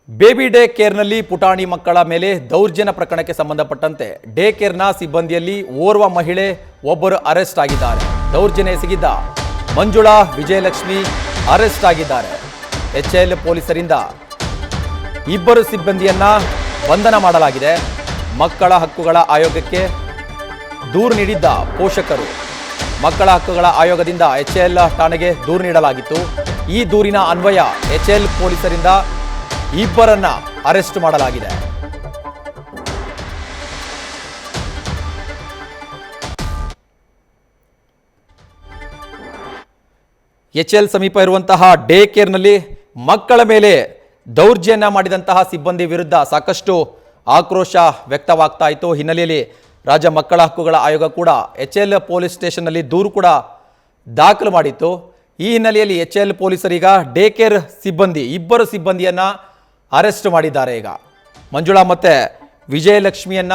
Baby day ಕೇರ್ನಲ್ಲಿ ಪುಟಾಣಿ ಮಕ್ಕಳ ಮೇಲೆ ದೌರ್ಜನ್ಯ ಪ್ರಕರಣಕ್ಕೆ ಸಂಬಂಧಪಟ್ಟಂತೆ ಡೇ ಕೇರ್ನ ಸಿಬ್ಬಂದಿಯಲ್ಲಿ ಓರ್ವ ಮಹಿಳೆ ಒಬ್ಬರು ಅರೆಸ್ಟ್ ಆಗಿದ್ದಾರೆ. ದೌರ್ಜನ್ಯ ಎಸಗಿದ್ದ ಮಂಜುಳಾ ವಿಜಯಲಕ್ಷ್ಮಿ ಅರೆಸ್ಟ್ ಆಗಿದ್ದಾರೆ. HL ಪೊಲೀಸರಿಂದ ಇಬ್ಬರು ಸಿಬ್ಬಂದಿಯನ್ನ ಬಂಧನ ಮಾಡಲಾಗಿದೆ. ಮಕ್ಕಳ ಹಕ್ಕುಗಳ ಆಯೋಗಕ್ಕೆ ದೂರು ನೀಡಿದ್ದ ಪೋಷಕರು ಮಕ್ಕಳ ಹಕ್ಕುಗಳ ಆಯೋಗದಿಂದ HL ಠಾಣೆಗೆ ದೂರು ನೀಡಲಾಗಿತ್ತು. ಈ ದೂರಿನ ಅನ್ವಯ HL ಪೊಲೀಸರಿಂದ ಇಬ್ಬರನ್ನ ಅರೆಸ್ಟ್ ಮಾಡಲಾಗಿದೆ. HL ಸಮೀಪ ಇರುವಂತಹ ಡೇ ಕೇರ್ನಲ್ಲಿ ಮಕ್ಕಳ ಮೇಲೆ ದೌರ್ಜನ್ಯ ಮಾಡಿದಂತಹ ಸಿಬ್ಬಂದಿ ವಿರುದ್ಧ ಸಾಕಷ್ಟು ಆಕ್ರೋಶ ವ್ಯಕ್ತವಾಗ್ತಾ ಇತ್ತು. ಹಿನ್ನೆಲೆಯಲ್ಲಿ ರಾಜ್ಯ ಮಕ್ಕಳ ಹಕ್ಕುಗಳ ಆಯೋಗ ಕೂಡ HL ಪೊಲೀಸ್ ಸ್ಟೇಷನ್ನಲ್ಲಿ ದೂರು ಕೂಡ ದಾಖಲು ಮಾಡಿತ್ತು. ಈ ಹಿನ್ನೆಲೆಯಲ್ಲಿ HL ಪೊಲೀಸರೀಗ ಡೇ ಕೇರ್ ಸಿಬ್ಬಂದಿ ಇಬ್ಬರು ಸಿಬ್ಬಂದಿಯನ್ನ ಅರೆಸ್ಟ್ ಮಾಡಿದ್ದಾರೆ. ಈಗ ಮಂಜುಳಾ ಮತ್ತೆ ವಿಜಯಲಕ್ಷ್ಮಿಯನ್ನ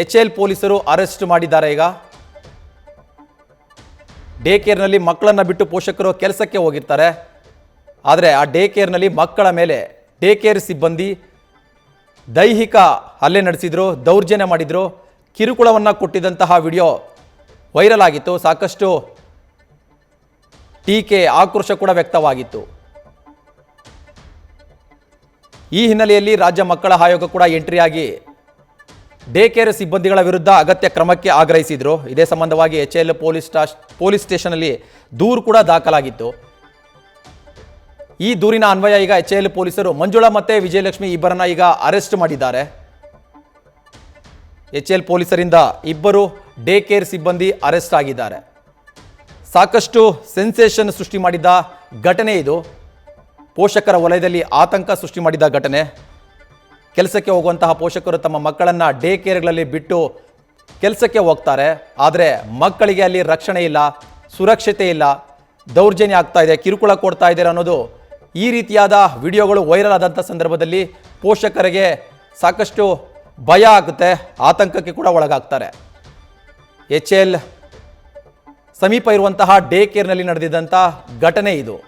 HL ಪೊಲೀಸರು ಅರೆಸ್ಟ್ ಮಾಡಿದ್ದಾರೆ. ಈಗ ಡೇ ಕೇರ್ನಲ್ಲಿ ಮಕ್ಕಳನ್ನ ಬಿಟ್ಟು ಪೋಷಕರು ಕೆಲಸಕ್ಕೆ ಹೋಗಿರ್ತಾರೆ. ಆದರೆ ಆ ಡೇ ಕೇರ್ನಲ್ಲಿ ಮಕ್ಕಳ ಮೇಲೆ ಡೇ ಕೇರ್ ಸಿಬ್ಬಂದಿ ದೈಹಿಕ ಹಲ್ಲೆ ನಡೆಸಿದ್ರು, ದೌರ್ಜನ್ಯ ಮಾಡಿದ್ರು, ಕಿರುಕುಳವನ್ನು ಕೊಟ್ಟಿದ್ದಂತಹ ವಿಡಿಯೋ ವೈರಲ್ ಆಗಿತ್ತು. ಸಾಕಷ್ಟು ಟೀಕೆ ಆಕ್ರೋಶ ಕೂಡ ವ್ಯಕ್ತವಾಗಿತ್ತು. ಈ ಹಿನ್ನೆಲೆಯಲ್ಲಿ ರಾಜ್ಯ ಮಕ್ಕಳ ಆಯೋಗ ಕೂಡ ಎಂಟ್ರಿಯಾಗಿ ಡೇ ಕೇರ್ ಸಿಬ್ಬಂದಿಗಳ ವಿರುದ್ಧ ಅಗತ್ಯ ಕ್ರಮಕ್ಕೆ ಆಗ್ರಹಿಸಿದ್ರು. ಇದೇ ಸಂಬಂಧವಾಗಿ HL ಪೊಲೀಸ್ ಸ್ಟೇಷನ್ನಲ್ಲಿ ದೂರು ಕೂಡ ದಾಖಲಾಗಿತ್ತು. ಈ ದೂರಿನ ಅನ್ವಯ ಈಗ HL ಪೊಲೀಸರು ಮಂಜುಳಾ ಮತ್ತೆ ವಿಜಯಲಕ್ಷ್ಮಿ ಇಬ್ಬರನ್ನ ಈಗ ಅರೆಸ್ಟ್ ಮಾಡಿದ್ದಾರೆ. HL ಪೊಲೀಸರಿಂದ ಇಬ್ಬರು ಡೇ ಕೇರ್ ಸಿಬ್ಬಂದಿ ಅರೆಸ್ಟ್ ಆಗಿದ್ದಾರೆ. ಸಾಕಷ್ಟು ಸೆನ್ಸೇಷನ್ ಸೃಷ್ಟಿ ಮಾಡಿದ್ದ ಘಟನೆ ಇದು. ಪೋಷಕರ ವಲಯದಲ್ಲಿ ಆತಂಕ ಸೃಷ್ಟಿ ಮಾಡಿದ ಘಟನೆ. ಕೆಲಸಕ್ಕೆ ಹೋಗುವಂತಹ ಪೋಷಕರು ತಮ್ಮ ಮಕ್ಕಳನ್ನು ಡೇ ಕೇರ್ಗಳಲ್ಲಿ ಬಿಟ್ಟು ಕೆಲಸಕ್ಕೆ ಹೋಗ್ತಾರೆ. ಆದರೆ ಮಕ್ಕಳಿಗೆ ಅಲ್ಲಿ ರಕ್ಷಣೆ ಇಲ್ಲ, ಸುರಕ್ಷತೆ ಇಲ್ಲ, ದೌರ್ಜನ್ಯ ಆಗ್ತಾ ಇದೆ, ಕಿರುಕುಳ ಕೊಡ್ತಾ ಇದ್ದಾರೆ ಅನ್ನೋದು ಈ ರೀತಿಯಾದ ವಿಡಿಯೋಗಳು ವೈರಲ್ ಆದಂಥ ಸಂದರ್ಭದಲ್ಲಿ ಪೋಷಕರಿಗೆ ಸಾಕಷ್ಟು ಭಯ ಆಗುತ್ತೆ, ಆತಂಕಕ್ಕೆ ಕೂಡ ಒಳಗಾಗ್ತಾರೆ. HL ಸಮೀಪ ಇರುವಂತಹ ಡೇ ಕೇರ್ನಲ್ಲಿ ನಡೆದಿದ್ದಂಥ ಘಟನೆ ಇದು.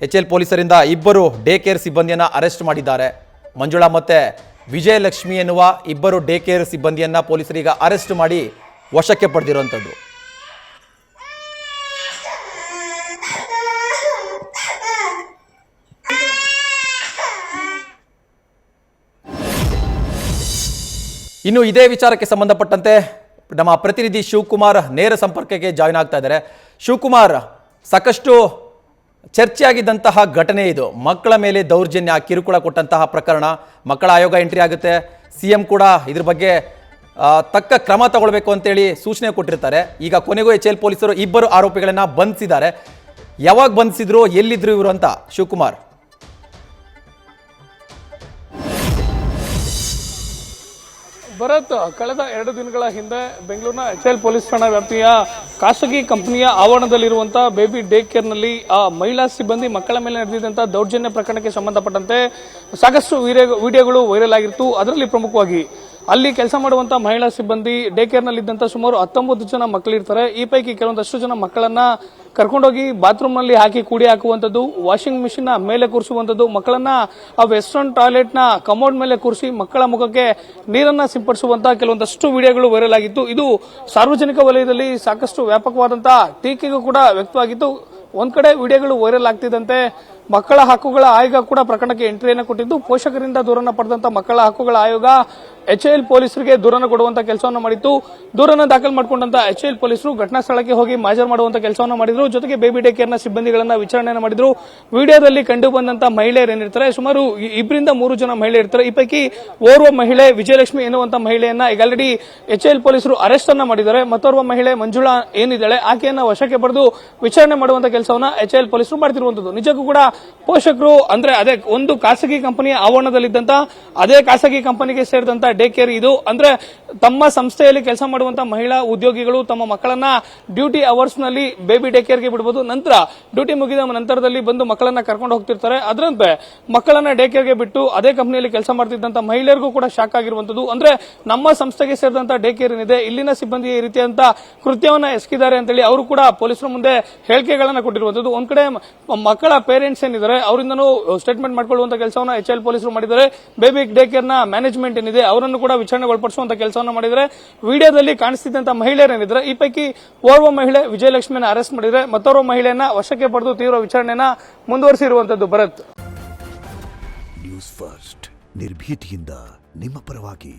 HL ಪೊಲೀಸರಿಂದ ಇಬ್ಬರು ಡೇ ಕೇರ್ ಸಿಬ್ಬಂದಿಯನ್ನ ಅರೆಸ್ಟ್ ಮಾಡಿದ್ದಾರೆ. ಮಂಜುಳಾ ಮತ್ತೆ ವಿಜಯಲಕ್ಷ್ಮಿ ಎನ್ನುವ ಇಬ್ಬರು ಡೇ ಕೇರ್ ಸಿಬ್ಬಂದಿಯನ್ನ ಪೊಲೀಸರೀಗ ಅರೆಸ್ಟ್ ಮಾಡಿ ವಶಕ್ಕೆ ಪಡೆದಿರುವಂಥದ್ದು. ಇನ್ನು ಇದೇ ವಿಚಾರಕ್ಕೆ ಸಂಬಂಧಪಟ್ಟಂತೆ ನಮ್ಮ ಪ್ರತಿನಿಧಿ ಶಿವಕುಮಾರ್ ನೇರ ಸಂಪರ್ಕಕ್ಕೆ ಜಾಯಿನ್ ಆಗ್ತಾ ಇದ್ದಾರೆ. ಶಿವಕುಮಾರ್, ಸಾಕಷ್ಟು ಚರ್ಚೆಯಾಗಿದ್ದಂತಹ ಘಟನೆ ಇದು. ಮಕ್ಕಳ ಮೇಲೆ ದೌರ್ಜನ್ಯ ಕಿರುಕುಳ ಕೊಟ್ಟಂತಹ ಪ್ರಕರಣ. ಮಕ್ಕಳ ಆಯೋಗ ಎಂಟ್ರಿ ಆಗುತ್ತೆ. CM ಕೂಡ ಇದ್ರ ಬಗ್ಗೆ ತಕ್ಕ ಕ್ರಮ ತಗೊಳ್ಬೇಕು ಅಂತೇಳಿ ಸೂಚನೆ ಕೊಟ್ಟಿರ್ತಾರೆ. ಈಗ ಕೊನೆಗೂ HL ಪೊಲೀಸರು ಇಬ್ಬರು ಆರೋಪಿಗಳನ್ನ ಬಂಧಿಸಿದ್ದಾರೆ. ಯಾವಾಗ ಬಂಧಿಸಿದ್ರು, ಎಲ್ಲಿದ್ರು ಇವರು ಅಂತ ಶಿವಕುಮಾರ್? ಭರತ್, ಕಳೆದ 2 ದಿನಗಳ ಹಿಂದೆ ಬೆಂಗಳೂರಿನ HL ಪೊಲೀಸ್ ಠಾಣಾ ವ್ಯಾಪ್ತಿಯ ಖಾಸಗಿ ಕಂಪನಿಯ ಆವರಣದಲ್ಲಿರುವಂತಹ ಬೇಬಿ ಡೇ ಕೇರ್ನಲ್ಲಿ ಮಹಿಳಾ ಸಿಬ್ಬಂದಿ ಮಕ್ಕಳ ಮೇಲೆ ನಡೆದಿದ್ದಂಥ ದೌರ್ಜನ್ಯ ಪ್ರಕರಣಕ್ಕೆ ಸಂಬಂಧಪಟ್ಟಂತೆ ಸಾಕಷ್ಟು ವಿಡಿಯೋಗಳು ವೈರಲ್ ಆಗಿತ್ತು. ಅದರಲ್ಲಿ ಪ್ರಮುಖವಾಗಿ ಅಲ್ಲಿ ಕೆಲಸ ಮಾಡುವಂತ ಮಹಿಳಾ ಸಿಬ್ಬಂದಿ ಡೇ ಕೇರ್ನಲ್ಲಿದ್ದಂಥ ಸುಮಾರು 19 ಜನ ಮಕ್ಕಳಿರ್ತಾರೆ. ಈ ಪೈಕಿ ಕೆಲವೊಂದಷ್ಟು ಜನ ಮಕ್ಕಳನ್ನ ಕರ್ಕೊಂಡೋಗಿ ಬಾತ್ರೂಮ್ನಲ್ಲಿ ಹಾಕಿ ಕೂಡಿ ಹಾಕುವಂಥದ್ದು, ವಾಷಿಂಗ್ ಮಿಷಿನ್ ಮೇಲೆ ಕೂರಿಸುವಂಥದ್ದು, ಮಕ್ಕಳನ್ನ ಆ ವೆಸ್ಟರ್ನ್ ಟಾಯ್ಲೆಟ್ನ ಕಮೋಡ್ ಮೇಲೆ ಕೂರಿಸಿ ಮಕ್ಕಳ ಮುಖಕ್ಕೆ ನೀರನ್ನ ಸಿಂಪಡಿಸುವಂತಹ ಕೆಲವೊಂದಷ್ಟು ವಿಡಿಯೋಗಳು ವೈರಲ್ ಆಗಿತ್ತು. ಇದು ಸಾರ್ವಜನಿಕ ವಲಯದಲ್ಲಿ ಸಾಕಷ್ಟು ವ್ಯಾಪಕವಾದಂತಹ ಟೀಕೆಗೂ ಕೂಡ ವ್ಯಕ್ತವಾಗಿತ್ತು. ಒಂದ್ ಕಡೆ ವಿಡಿಯೋಗಳು ವೈರಲ್ ಆಗ್ತಿದ್ದಂತೆ ಮಕ್ಕಳ ಹಕ್ಕುಗಳ ಆಯೋಗ ಕೂಡ ಪ್ರಕರಣಕ್ಕೆ ಎಂಟ್ರಿಯನ್ನು ಕೊಟ್ಟಿದ್ದು, ಪೋಷಕರಿಂದ ದೂರನ್ನು ಪಡೆದಂತ ಮಕ್ಕಳ ಹಕ್ಕುಗಳ ಆಯೋಗ HL ಪೊಲೀಸರಿಗೆ ದೂರನ್ನು ಕೊಡುವಂತ ಕೆಲಸವನ್ನು ಮಾಡಿತ್ತು. ದೂರನ್ನು ದಾಖಲು ಮಾಡಿಕೊಂಡಂತ HL ಪೊಲೀಸರು ಘಟನಾ ಸ್ಥಳಕ್ಕೆ ಹೋಗಿ ಮಾಜರ್ ಮಾಡುವಂತ ಕೆಲಸವನ್ನು ಮಾಡಿದ್ರು. ಜೊತೆಗೆ ಬೇಬಿ ಡೇ ಕೇರ್ನ ಸಿಬ್ಬಂದಿಗಳನ್ನ ವಿಚಾರಣೆಯನ್ನು ಮಾಡಿದ್ರು. ವಿಡಿಯೋದಲ್ಲಿ ಕಂಡು ಬಂದಂತ ಮಹಿಳೆಯರು ಏನಿರ್ತಾರೆ, ಸುಮಾರು 2-3 ಜನ ಮಹಿಳೆ ಇರ್ತಾರೆ. ಈ ಪೈಕಿ ಓರ್ವ ಮಹಿಳೆ ವಿಜಯಲಕ್ಷ್ಮಿ ಎನ್ನುವಂತ ಮಹಿಳೆಯನ್ನ ಈಗ ಆಲ್ರೆಡಿ HL ಪೊಲೀಸರು ಅರೆಸ್ಟ್ ಅನ್ನ ಮಾಡಿದ್ದಾರೆ. ಮತ್ತೋರ್ವ ಮಹಿಳೆ ಮಂಜುಳಾ ಏನಿದ್ದಾಳೆ ಆಕೆಯನ್ನ ವಶಕ್ಕೆ ಪಡೆದು ವಿಚಾರಣೆ ಮಾಡುವಂತ ಕೆಲಸವನ್ನ HL ಪೊಲೀಸರು ಮಾಡ್ತಿರುವಂತದ್ದು. ನಿಜಕ್ಕೂ ಕೂಡ ಪೋಷಕರು ಅಂದ್ರೆ ಅದೇ ಒಂದು ಖಾಸಗಿ ಕಂಪನಿಯ ಆವರಣದಲ್ಲಿದ್ದಂತ ಅದೇ ಖಾಸಗಿ ಕಂಪನಿಗೆ ಸೇರಿದಂತ ಡೇ ಕೇರ್ ಇದು. ಅಂದ್ರೆ ತಮ್ಮ ಸಂಸ್ಥೆಯಲ್ಲಿ ಕೆಲಸ ಮಾಡುವಂತ ಮಹಿಳಾ ಉದ್ಯೋಗಿಗಳು ತಮ್ಮ ಮಕ್ಕಳನ್ನ ಡ್ಯೂಟಿ ಅವರ್ಸ್ ನಲ್ಲಿ ಬೇಬಿ ಡೇ ಕೇರ್ಗೆ ಬಿಡಬಹುದು. ನಂತರ ಡ್ಯೂಟಿ ಮುಗಿದ ನಂತರದಲ್ಲಿ ಬಂದು ಮಕ್ಕಳನ್ನ ಕರ್ಕೊಂಡು ಹೋಗ್ತಿರ್ತಾರೆ. ಅದರಂತೆ ಮಕ್ಕಳನ್ನ ಡೇ ಕೇರ್ಗೆ ಬಿಟ್ಟು ಅದೇ ಕಂಪನಿಯಲ್ಲಿ ಕೆಲಸ ಮಾಡ್ತಿದ್ದಂತ ಮಹಿಳೆಯರಿಗೂ ಕೂಡ ಶಾಕ್ ಆಗಿರುವಂತದ್ದು. ಅಂದ್ರೆ ನಮ್ಮ ಸಂಸ್ಥೆಗೆ ಸೇರಿದಂತ ಡೇ ಕೇರ್ ಏನಿದೆ, ಇಲ್ಲಿನ ಸಿಬ್ಬಂದಿ ಈ ರೀತಿಯಂತ ಕೃತ್ಯವನ್ನ ಎಸಗಿದ್ದಾರೆ ಅಂತೇಳಿ ಅವರು ಕೂಡ ಪೊಲೀಸರ ಮುಂದೆ ಹೇಳಿಕೆಗಳನ್ನ ಕೊಟ್ಟಿರುವಂತದ್ದು. ಒಂದ್ ಕಡೆ ಮಕ್ಕಳ ಪೇರೆಂಟ್ಸ್ ಏನಿದ್ದಾರೆ ಅವರಿಂದನೂ ಸ್ಟೇಟ್ಮೆಂಟ್ ಮಾಡ್ಕೊಳ್ಳುವಂತ ಕೆಲಸವನ್ನ HL ಪೊಲೀಸರು ಮಾಡಿದ್ದಾರೆ. ಬೇಬಿ ಡೇ ಕೇರ್ ನ ಮ್ಯಾನೇಜ್ಮೆಂಟ್ ಏನಿದೆ ಅವರನ್ನು ಕೂಡ ವಿಚಾರಣೆಗೆ ಒಳಪಡಿಸುವಂತ ಕೆಲಸವನ್ನ ಮಾಡಿದ್ದಾರೆ. ವಿಡಿಯೋದಲ್ಲಿ ಕಾಣಿಸ್ತಿದ್ದಂತ ಮಹಿಳೆಯರೇನಿದ್ರೆ ಈ ಪೈಕಿ ಓರ್ವ ಮಹಿಳೆ ವಿಜಯಲಕ್ಷ್ಮಿಯನ್ನು ಅರೆಸ್ಟ್ ಮಾಡಿದರೆ ಮತ್ತೋರ್ವ ಮಹಿಳೆಯನ್ನ ವಶಕ್ಕೆ ಪಡೆದು ತೀವ್ರ ವಿಚಾರಣೆಯನ್ನ ಮುಂದುವರಿಸಿರುವಂತದ್ದು. ಭರತ್, ನ್ಯೂಸ್ ಫಸ್ಟ್ ನಿರ್ಭೀತಿಯಿಂದ ನಿಮ್ಮ ಪರವಾಗಿ.